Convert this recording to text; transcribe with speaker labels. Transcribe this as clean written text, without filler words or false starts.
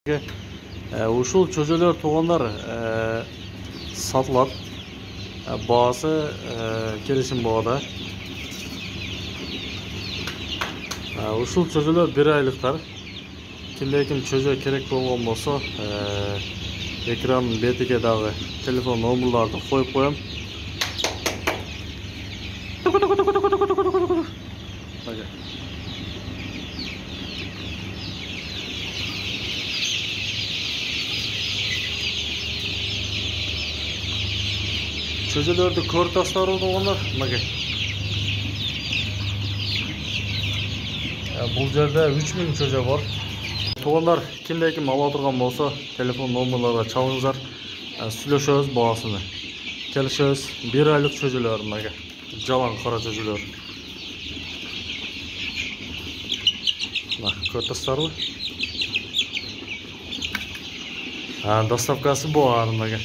Speaker 1: Ушул чөжөлөр туугандар сатылат. Баасы келишим баада. Ушул чөжөлөр 1 айлыктар. Кимде-ким чөжө керек болгон болсо, экранын бетиге дагы телефон номерларды коюп коем. Çözülürdü kortaslar oldu onlar. Bakın. Bu yerde 3000 çocuğa var. Toğanlar kimde kim ala turgan bolsa telefon numaralarına çalыңыздар. Сүйлөшөбүз бағасыны. Келишебиз 1 айлык çözülөр мага. Жалаң кара çözülөр. Бак, көрүп Доставкасы бу аны мага.